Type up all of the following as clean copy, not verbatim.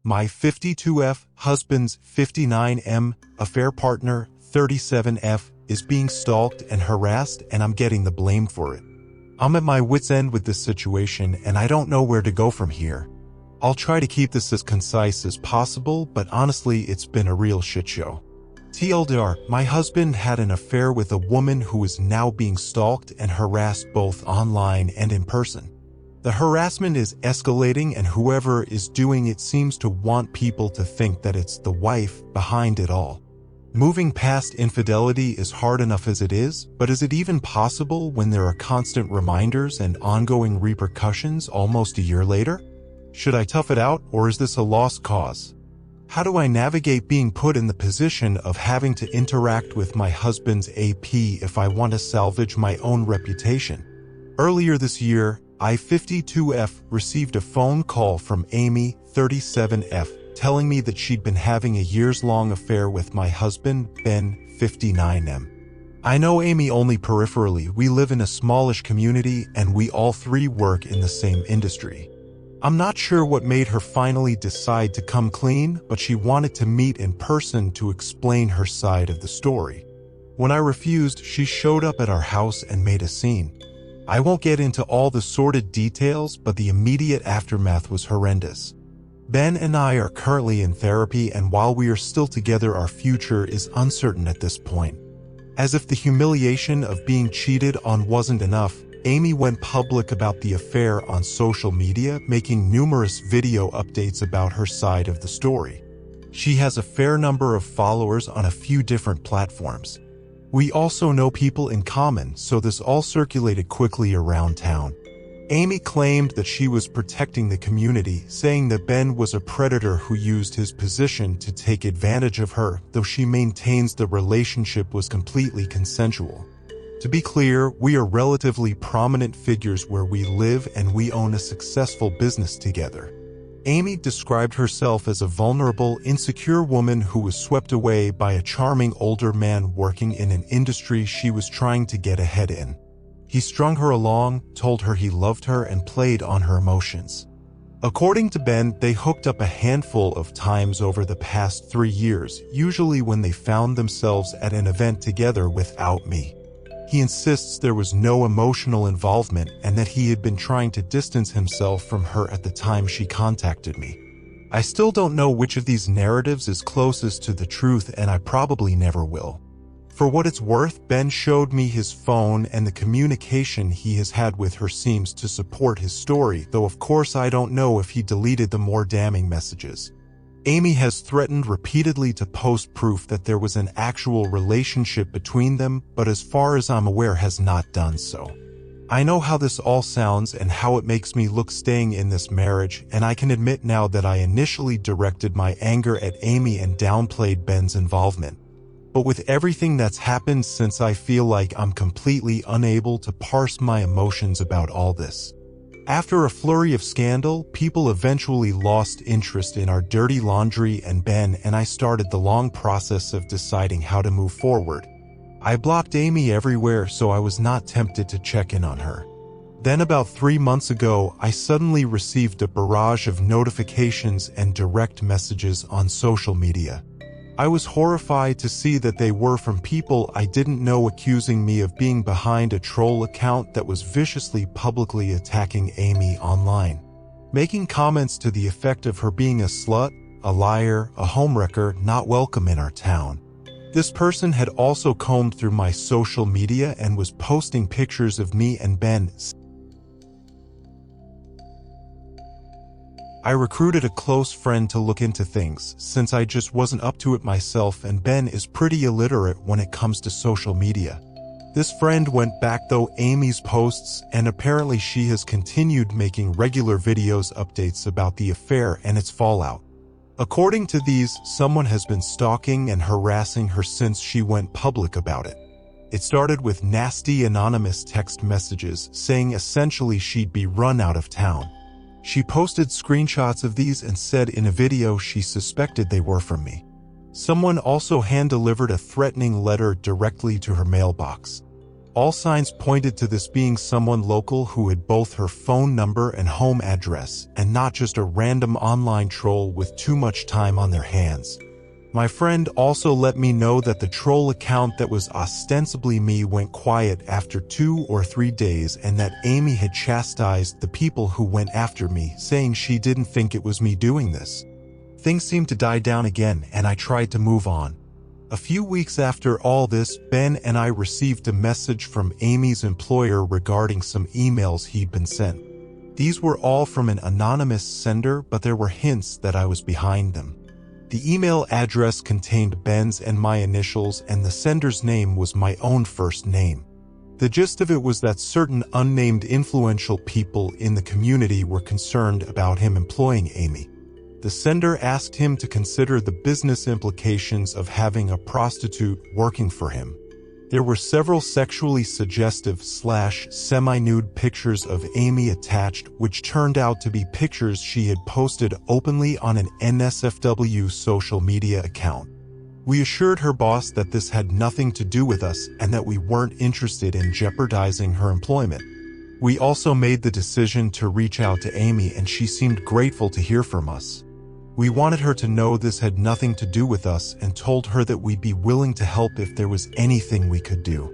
My 52F husband's 59M affair partner 37F is being stalked and harassed, and I'm getting the blame for it. I'm at my wit's end with this situation and I don't know where to go from here. I'll try to keep this as concise as possible, but honestly it's been a real shit show. TLDR, my husband had an affair with a woman who is now being stalked and harassed both online and in person. The harassment is escalating and whoever is doing it seems to want people to think that it's the wife behind it all. Moving past infidelity is hard enough as it is, but is it even possible when there are constant reminders and ongoing repercussions almost a year later? Should I tough it out, or is this a lost cause? How do I navigate being put in the position of having to interact with my husband's AP if I want to salvage my own reputation? Earlier this year, I-52F received a phone call from Amy, 37F, telling me that she'd been having a years-long affair with my husband, Ben, 59M. I know Amy only peripherally. We live in a smallish community and we all three work in the same industry. I'm not sure what made her finally decide to come clean, but she wanted to meet in person to explain her side of the story. When I refused, she showed up at our house and made a scene. I won't get into all the sordid details, but the immediate aftermath was horrendous. Ben and I are currently in therapy, and while we are still together, our future is uncertain at this point. As if the humiliation of being cheated on wasn't enough, Amy went public about the affair on social media, making numerous video updates about her side of the story. She has a fair number of followers on a few different platforms. We also know people in common, so this all circulated quickly around town. Amy claimed that she was protecting the community, saying that Ben was a predator who used his position to take advantage of her, though she maintains the relationship was completely consensual. To be clear, we are relatively prominent figures where we live and we own a successful business together. Amy described herself as a vulnerable, insecure woman who was swept away by a charming older man working in an industry she was trying to get ahead in. He strung her along, told her he loved her, and played on her emotions. According to Ben, they hooked up a handful of times over the past 3 years, usually when they found themselves at an event together without me. He insists there was no emotional involvement and that he had been trying to distance himself from her at the time she contacted me. I still don't know which of these narratives is closest to the truth, and I probably never will. For what it's worth, Ben showed me his phone, and the communication he has had with her seems to support his story, though of course I don't know if he deleted the more damning messages. Amy has threatened repeatedly to post proof that there was an actual relationship between them, but as far as I'm aware has not done so. I know how this all sounds and how it makes me look staying in this marriage, and I can admit now that I initially directed my anger at Amy and downplayed Ben's involvement. But with everything that's happened since, I feel like I'm completely unable to parse my emotions about all this. After a flurry of scandal, people eventually lost interest in our dirty laundry and Ben, and I started the long process of deciding how to move forward. I blocked Amy everywhere, so I was not tempted to check in on her. Then about 3 months ago, I suddenly received a barrage of notifications and direct messages on social media. I was horrified to see that they were from people I didn't know, accusing me of being behind a troll account that was viciously publicly attacking Amy online, making comments to the effect of her being a slut, a liar, a homewrecker, not welcome in our town. This person had also combed through my social media and was posting pictures of me and Ben. I recruited a close friend to look into things, since I just wasn't up to it myself, and Ben is pretty illiterate when it comes to social media. This friend went back though Amy's posts, and apparently she has continued making regular videos updates about the affair and its fallout. According to these, someone has been stalking and harassing her since she went public about it. It started with nasty anonymous text messages saying essentially she'd be run out of town. She posted screenshots of these and said in a video she suspected they were from me. Someone also hand-delivered a threatening letter directly to her mailbox. All signs pointed to this being someone local who had both her phone number and home address, and not just a random online troll with too much time on their hands. My friend also let me know that the troll account that was ostensibly me went quiet after 2 or 3 days, and that Amy had chastised the people who went after me, saying she didn't think it was me doing this. Things seemed to die down again, and I tried to move on. A few weeks after all this, Ben and I received a message from Amy's employer regarding some emails he'd been sent. These were all from an anonymous sender, but there were hints that I was behind them. The email address contained Ben's and my initials, and the sender's name was my own first name. The gist of it was that certain unnamed influential people in the community were concerned about him employing Amy. The sender asked him to consider the business implications of having a prostitute working for him. There were several sexually suggestive / semi-nude pictures of Amy attached, which turned out to be pictures she had posted openly on an NSFW social media account. We assured her boss that this had nothing to do with us and that we weren't interested in jeopardizing her employment. We also made the decision to reach out to Amy, and she seemed grateful to hear from us. We wanted her to know this had nothing to do with us and told her that we'd be willing to help if there was anything we could do.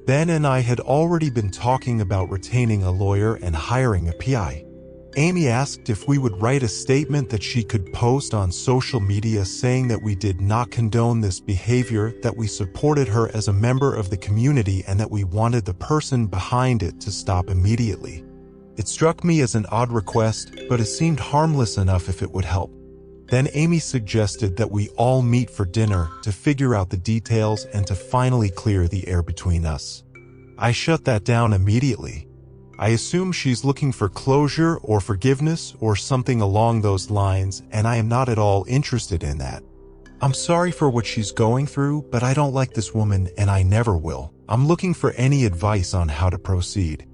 Ben and I had already been talking about retaining a lawyer and hiring a PI. Amy asked if we would write a statement that she could post on social media saying that we did not condone this behavior, that we supported her as a member of the community, and that we wanted the person behind it to stop immediately. It struck me as an odd request, but it seemed harmless enough if it would help. Then Amy suggested that we all meet for dinner to figure out the details and to finally clear the air between us. I shut that down immediately. I assume she's looking for closure or forgiveness or something along those lines, and I am not at all interested in that. I'm sorry for what she's going through, but I don't like this woman and I never will. I'm looking for any advice on how to proceed.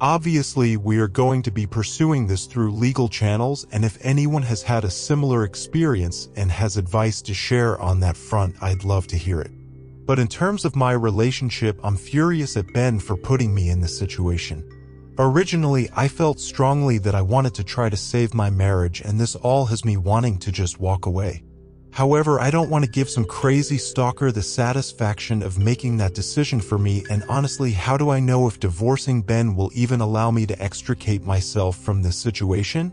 Obviously, we are going to be pursuing this through legal channels, and if anyone has had a similar experience and has advice to share on that front, I'd love to hear it. But in terms of my relationship, I'm furious at Ben for putting me in this situation. Originally, I felt strongly that I wanted to try to save my marriage, and this all has me wanting to just walk away. However, I don't want to give some crazy stalker the satisfaction of making that decision for me, and honestly, how do I know if divorcing Ben will even allow me to extricate myself from this situation?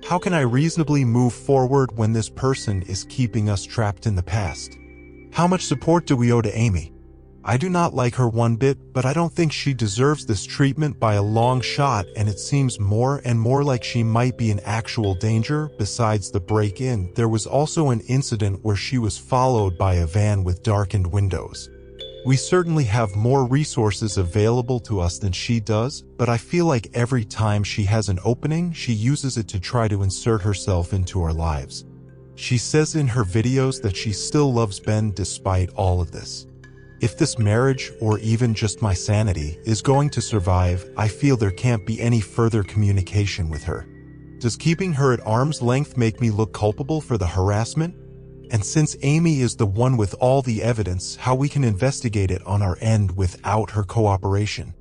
How can I reasonably move forward when this person is keeping us trapped in the past? How much support do we owe to Amy? I do not like her one bit, but I don't think she deserves this treatment by a long shot, and it seems more and more like she might be in actual danger. Besides the break-in, there was also an incident where she was followed by a van with darkened windows. We certainly have more resources available to us than she does, but I feel like every time she has an opening, she uses it to try to insert herself into our lives. She says in her videos that she still loves Ben despite all of this. If this marriage, or even just my sanity, is going to survive, I feel there can't be any further communication with her. Does keeping her at arm's length make me look culpable for the harassment? And since Amy is the one with all the evidence, how we can investigate it on our end without her cooperation?